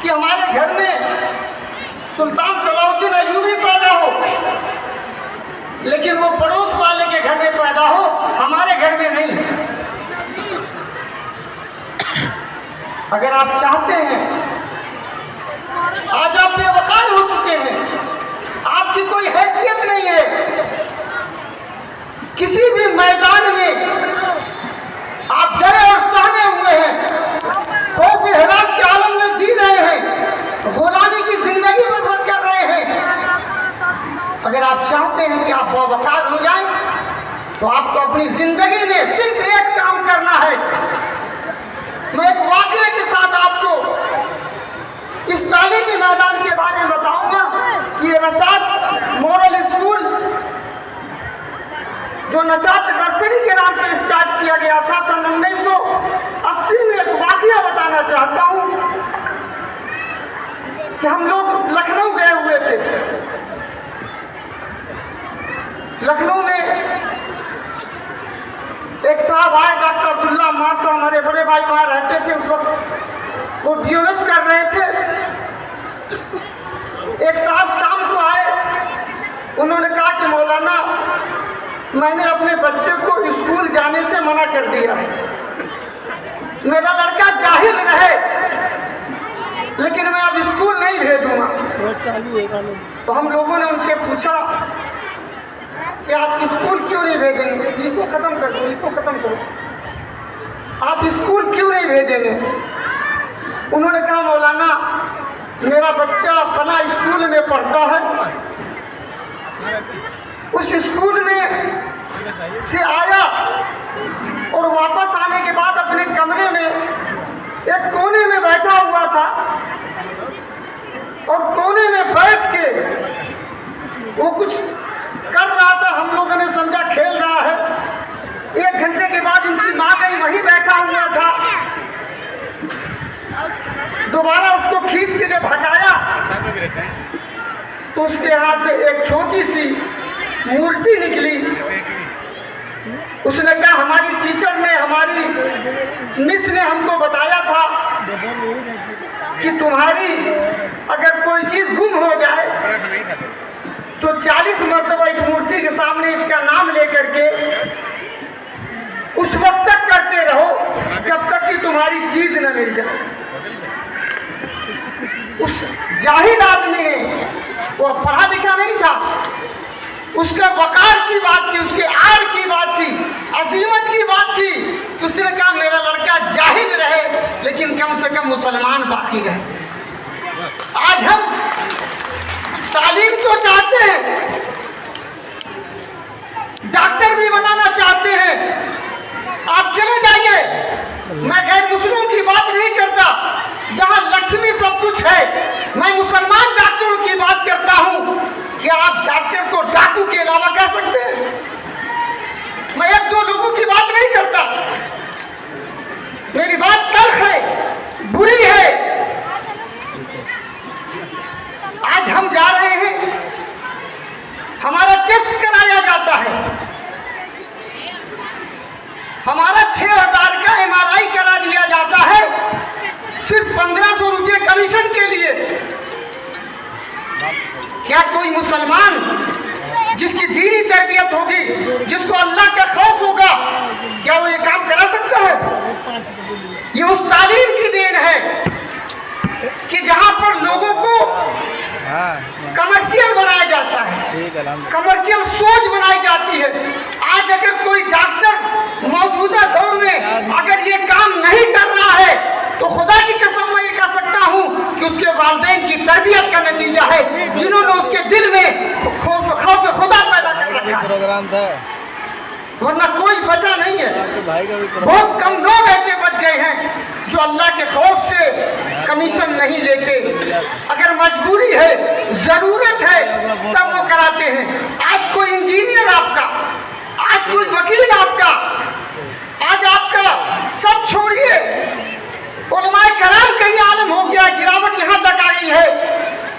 کہ ہمارے گھر میں سلطان صلاح الدین ایوبی پیدا ہو، لیکن وہ پڑوس والے کے گھر میں پیدا ہو، ہمارے گھر میں نہیں۔ اگر آپ چاہتے ہیں، آج آپ بے وقار ہو چکے ہیں، آپ کی کوئی حیثیت نہیں ہے، کسی بھی میدان میں آپ ڈرے اور سہمے ہوئے ہیں، خوف ہراس کے عالم میں جی رہے ہیں، غلامی کی زندگی بسر کر رہے ہیں۔ اگر آپ چاہتے ہیں کہ آپ باوقار ہو جائیں تو آپ کو اپنی زندگی میں صرف ایک کام کرنا ہے۔ میں ایک واقعے کے ساتھ آپ کو اس تعلیمی میدان کے بارے میں بتاؤں گا۔ یہ نشاط مورل اسکول جو نشاط نرسری کے نام سے اسٹارٹ کیا گیا تھا سن 1980 میں، ایک واقعہ بتانا چاہتا ہوں کہ ہم لوگ لکھنؤ گئے ہوئے تھے۔ لکھنؤ میں ایک صاحب آئے، ڈاکٹر عبداللہ مار صاحب، ہمارے بڑے بھائی وہاں رہتے تھے اس وقت، وہ بیونس کر رہے تھے۔ ایک صاحب شام کو آئے، انہوں نے کہا کہ مولانا میں نے اپنے بچے کو اسکول جانے سے منع کر دیا، میرا لڑکا جاہل رہے لیکن میں اب اسکول نہیں بھیجوں گا۔ تو ہم لوگوں نے ان سے پوچھا کہ آپ اسکول کیوں نہیں بھیجیں گے؟ اس کو ختم کر دو، اس کو ختم کرو، آپ اسکول کیوں نہیں بھیجیں گے؟ انہوں نے کہا مولانا میرا بچہ فلاں اسکول میں پڑھتا ہے، اس اسکول میں سے آیا اور واپس آنے کے بعد اپنے کمرے میں ایک کونے میں بیٹھا ہوا تھا، اور کونے میں بیٹھ کے وہ کچھ کر رہا تھا، ہم لوگوں نے سمجھا کھیل رہا ہے۔ 1 گھنٹے کے بعد ان کی ماں گئی، وہیں بیٹھا ہوا تھا، دوبارہ اس کو کھینچ کے جب ہٹایا تو اس کے ہاتھ سے ایک چھوٹی سی مورتی نکلی۔ اس نے کہا ہماری ٹیچر نے، ہماری مس نے ہم کو بتایا تھا کہ تمہاری اگر کوئی چیز گم ہو جائے تو 40 مرتبہ اس مورتی کے سامنے اس کا نام لے کر کے اس وقت تک کرتے رہو جب تک کہ تمہاری چیز نہ مل جائے۔ اس جاہل آدمی نے، وہ پڑھا لکھا نہیں تھا، اس کے وقار کی بات تھی، اس کے آر کی بات تھی، عظیمت کی بات تھی، اس نے کہا میرا لڑکا جاہل رہے لیکن کم سے کم مسلمان باقی رہے۔ آج ہم تعلیم تو چاہتے ہیں، ڈاکٹر بھی بنانا چاہتے ہیں، آپ چلے جائیے، میں غیر مسلموں کی بات نہیں کرتا، جہاں لکشمی سب کچھ ہے، میں مسلمان ڈاکٹروں کی بات کرتا ہوں۔ کیا آپ ڈاکٹر کو ڈاکو کے علاوہ کہہ سکتے ہیں؟ میں 1-2 لوگوں کی بات نہیں کرتا، میری بات تلخ ہے، بری ہے۔ آج ہم جا رہے ہیں، ہمارا ٹیسٹ کرایا جاتا ہے، ہمارا 6000 کا MRI کرا دیا جاتا ہے صرف 1500 روپے کمیشن کے لیے۔ کیا کوئی مسلمان جس کی دینی تربیت ہوگی، جس کو اللہ کا خوف ہوگا، کیا وہ یہ کام کرا سکتا ہے؟ یہ اس تعلیم کی دین ہے کہ جہاں پر لوگوں کو کمرشل بنایا جاتا ہے، کمرشل سوچ بنائی جاتی ہے۔ آج اگر کوئی ڈاکٹر موجودہ دور میں اگر یہ کام نہیں کر رہا ہے تو خدا کی قسم میں یہ کہہ سکتا ہوں کہ اس کے والدین کی تربیت کا نتیجہ ہے، جنہوں نے اس کے دل میں خوف خدا پیدا کر رکھا ہے، ورنہ کوئی بچا نہیں ہے۔ بہت کم لوگ ایسے بچ گئے ہیں جو اللہ کے خوف سے کمیشن نہیں لیتے۔ اگر مجبوری ہے، ضرورت ہے، تب وہ کراتے ہیں۔ آج کوئی انجینئر آپ کا، آج کوئی وکیل آپ کا، آج آپ کا سب چھوڑیے، علماء کرام کا یہ عالم ہو گیا، گراوٹ یہاں تک آ گئی ہے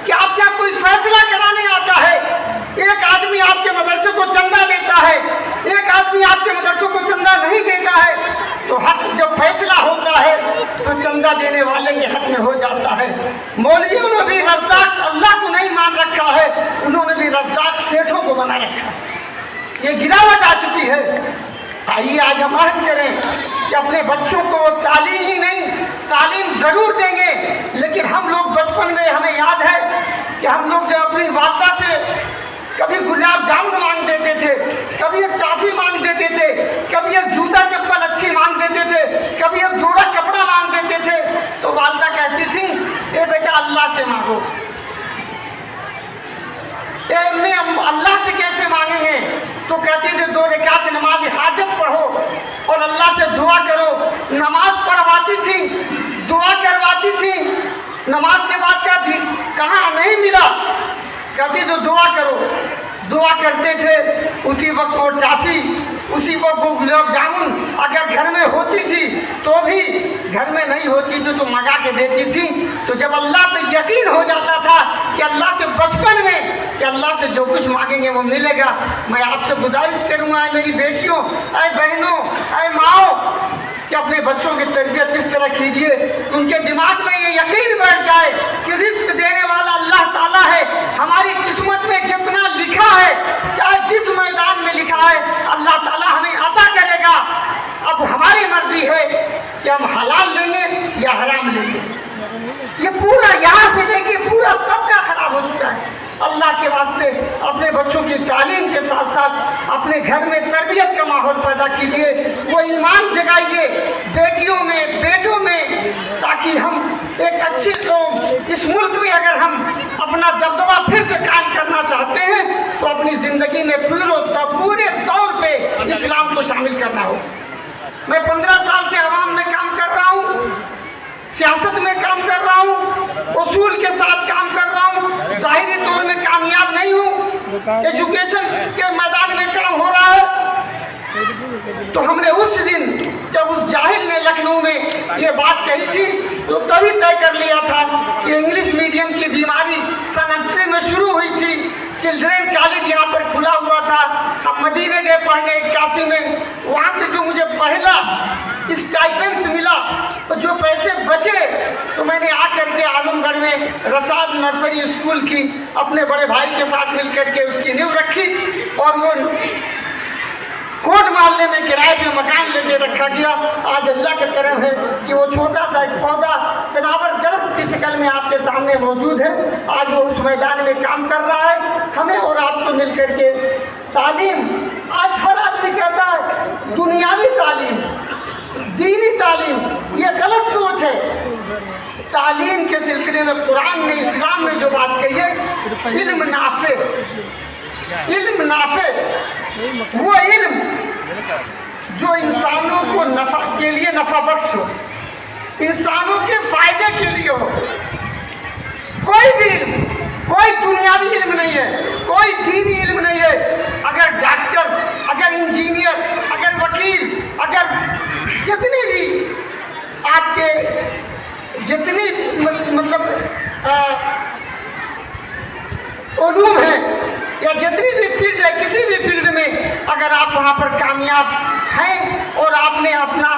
کہ آپ کیا کوئی فیصلہ کرانے آتا ہے، ایک آدمی آپ کے مدرسے کو چندہ دیتا ہے، ایک آدمی آپ کے مدرسوں کو چندہ نہیں دیتا ہے، تو حق جب فیصلہ ہوتا ہے تو چندہ دینے والے کے حق میں ہو जाता है। मौलवियों ने भी रज़्ज़ाक़ अल्लाह को नहीं मान रखा है, उन्होंने भी रज़्ज़ाक़ सेठों को बना रखा है। ये गिरावट आ चुकी है। आइए आज हम अहद करें कि अपने बच्चों को तालीम ही नहीं, तालीम ज़रूर देंगे, लेकिन हम लोग बचपन में हमें याद है कि हम लोग जब अपनी वालदा से कभी गुलाब जामुन मांग देते थे, कभी एक टॉफी मांग देते थे, कभी एक जूता चप्पल अच्छी मांग देते थे, कभी एक जोड़ा कपड़ा मांग देते थे, तो वालदा कहती थी ए बेटा अल्लाह से मांगो। मैं अल्लाह से कैसे मांगेंगे? तो कहती थी 2 रकात नमाज हाजत पढ़ो और अल्लाह से दुआ करो। नमाज पढ़वाती थी, दुआ करवाती थी, नमाज के बाद कहती कहाँ नहीं मिला, कहती तो दुआ करो। दुआ करते थे, उसी वक्त वो टॉफी, उसी वक्त वो गुलाब जामुन अगर घर में होती थी तो भी, घर में नहीं होती थी तो मंगा के देती थी। तो जब अल्लाह पे यकीन हो जाता था कि अल्लाह से बचपन में कि अल्लाह से जो कुछ मांगेंगे वो मिलेगा, मैं आपसे गुजारिश करूँगा मेरी बेटियों, ऐ बहनों, ऐ माओ, कि अपने बच्चों की तरबियत इस तरह कीजिए उनके दिमाग में ये यकीन बैठ जाए कि रिस्क देने वाला अल्लाह ताला है। हमारी किस्मत में जितना लिखा है, चाहे जिस मैदान में लिखा है, अल्लाह ताला हमें अता करेगा। अब हमारी मर्जी है कि हम हलाल लेंगे या हराम लेंगे। ये पूरा यहाँ से लेके पूरा तबका खराब हो चुका है। अल्लाह के वास्ते अपने बच्चों की तालीम के साथ साथ अपने घर में तरबियत का माहौल पैदा कीजिए, वो ईमान जगाइए बेटियों में, बेटों में, ताकि हम एक अच्छी कौम, इस मुल्क में अगर हम अपना दबदबा फिर से कायम करना चाहते हैं तो अपनी ज़िंदगी में पूरे तौर पे इस्लाम को शामिल करना हो। मैं 15 साल से अवाम में काम कर रहा हूँ, सियासत में काम कर रहा हूँ, उसूल के साथ काम कर रहा हूँ, ज़ाहिरी तौर में कामयाब नहीं हूँ, एजुकेशन के मैदान में काम हो रहा है। तो हमने उस दिन जब उस जाहिल ने लखनऊ में ये बात कही थी तो तभी तय कर लिया था कि इंग्लिश मीडियम की बीमारी सन 80 में शुरू हुई थी। चिल्ड्रेन कॉलेज यहाँ पर खुला हुआ था, हम मदीने गए पढ़ने 81 में, वहाँ से जो मुझे पहला स्टाइपेंड्स मिला तो जो पैसे बचे तो मैंने आकर के आजमगढ़ में रसाद नर्सरी स्कूल की अपने बड़े भाई के साथ मिलकर के उसकी नींव रखी और वो कोट मोहल्ले में किराए पे मकान लेके रखा गया। आज अल्लाह का करम है कि वो छोटा सा एक पौधा तनावर दरख्त की शक्ल में आपके सामने मौजूद है। आज वो उस मैदान में काम कर रहा है। हमें और आपको मिल करके तालीम, आज हर आदमी कहता है दुनियावी तालीम, दीनी तालीम, ये गलत सोच है। तालीम के सिलसिले में कुरान ने, इस्लाम ने जो बात कही है, इल्म नाफे, इल्म नाफे, वो इल्म जो इंसानों को नफा के लिए नफा बख्श हो, इंसानों के फायदे के लिए हो। कोई भी इल्म, कोई दुनियावी इल्म नहीं है, कोई दीनी इल्म नहीं है। अगर डॉक्टर, अगर इंजीनियर, अगर वकील, अगर जितनी भी आपके जितनी मतलब उलूम है या जितनी भी फील्ड है, किसी भी फील्ड में अगर आप वहाँ पर कामयाब हैं और आपने अपना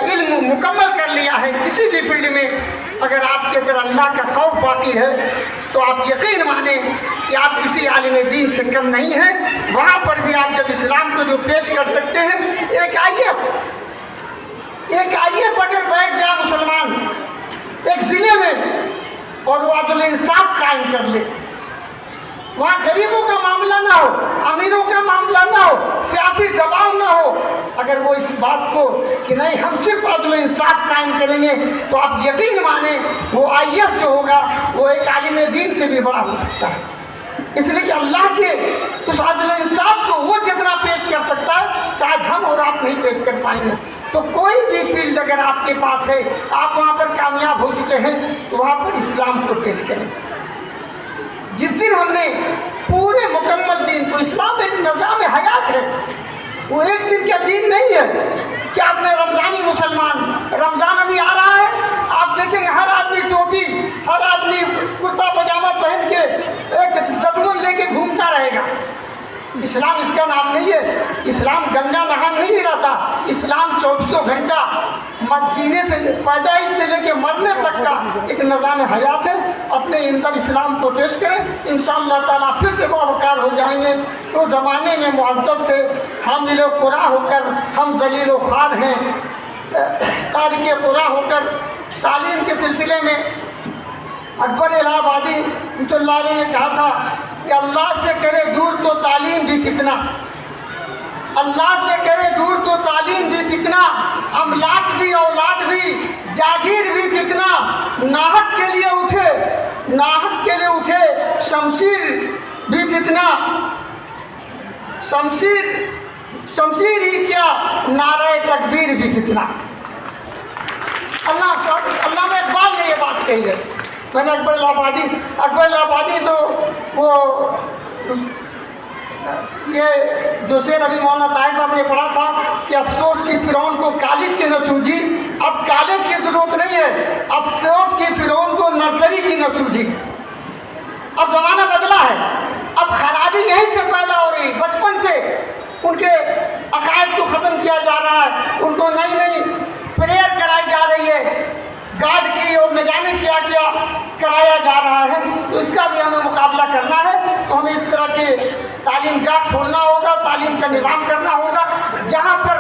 इल्म मुकम्मल कर लिया है, किसी भी फील्ड में अगर आपके अंदर अल्लाह का खौफ बाकी है तो आप यकीन माने कि आप किसी आलिम दीन से कम नहीं हैं। वहाँ पर भी आप जब इस्लाम को जो पेश कर सकते हैं, एक आईएएस अगर बैठ जाए मुसलमान एक ज़िले में और वो अदल इंसाफ कायम कर ले, वहाँ गरीबों का मामला ना हो, अमीरों का मामला ना हो, सियासी दबाव ना हो, अगर वो इस बात को कि नहीं हम सिर्फ अदल इंसाफ कायम करेंगे तो आप यकीन माने वो आईएएस जो होगा वो एक आलिम दीन से भी बड़ा हो सकता है। इसलिए कि अल्लाह के उस अदल इंसाफ को वो जितना पेश कर सकता है शायद हम और आप नहीं पेश कर पाएंगे। तो कोई भी फील्ड अगर आपके पास है, आप वहाँ पर कामयाब हो चुके हैं, तो वहाँ पर इस्लाम को पेश करें। जिस दिन हमने पूरे मुकम्मल दीन को, इस्लाम एक निज़ाम हयात है, वो एक दिन का दीन नहीं है कि आपने रमज़ानी मुसलमान, रमज़ान अभी आ रहा है, आप देखेंगे हर आदमी टोपी, हर आदमी कुर्ता पजामा पहन के एक जदवल लेके घूमता रहेगा। इस्लाम इसका नाम नहीं है। इस्लाम गंगा नहा नहीं रहता। इस्लाम 24 घंटा जीने से पैदाइश से लेके मरने तक का एक निज़ाम हयात है। अपने अंदर इस्लाम को पेश करें, इंशाअल्लाह ताला फिर के बावकार हो जाएंगे। तो ज़माने में मुअज़्ज़ज़ थे, हामिल कुरान होकर हम ज़लील ख़ार हैं। तारिक कुरान होकर तालीम के सिलसिले में अकबर इलाहाबादी रहमतुल्लाह अलैह ने कहा था कि अल्लाह से करे दूर तो तालीम भी फितना, अल्लाह से करे दूर तो तालीम भी फितना, अमलाक भी औलाद भी जागीर भी फितना, नाहक के लिए उठे, नाहक के लिए उठे शमशीर भी फितना, शमशीर ही क्या नारे तकबीर भी फितना। अल्लाह में इकबाल ने ये बात कही है। मैंने अकबर इलाहाबादी तो वो ये जो शेर अभी मौलाना ताहिर साहब ने पढ़ा था कि अफसोस की फिरौन को कॉलेज की न सूझी, अब कॉलेज की जरूरत नहीं है, अफसोस की फिरौन को नर्सरी की न सूझी। अब जमाना बदला है, अब खराबी यहीं से पैदा हो रही, बचपन से उनके अकायद को ख़त्म किया जा रहा है, उनको नई नई प्रेयर कराई जा रही है, गार्ड की और न जाने क्या क्या कराया जा रहा है। तो इसका भी हमें मुकाबला करना है। तो हमें इस तरह के तालीम गाह खोलना होगा, तालीम का निज़ाम करना होगा, जहाँ पर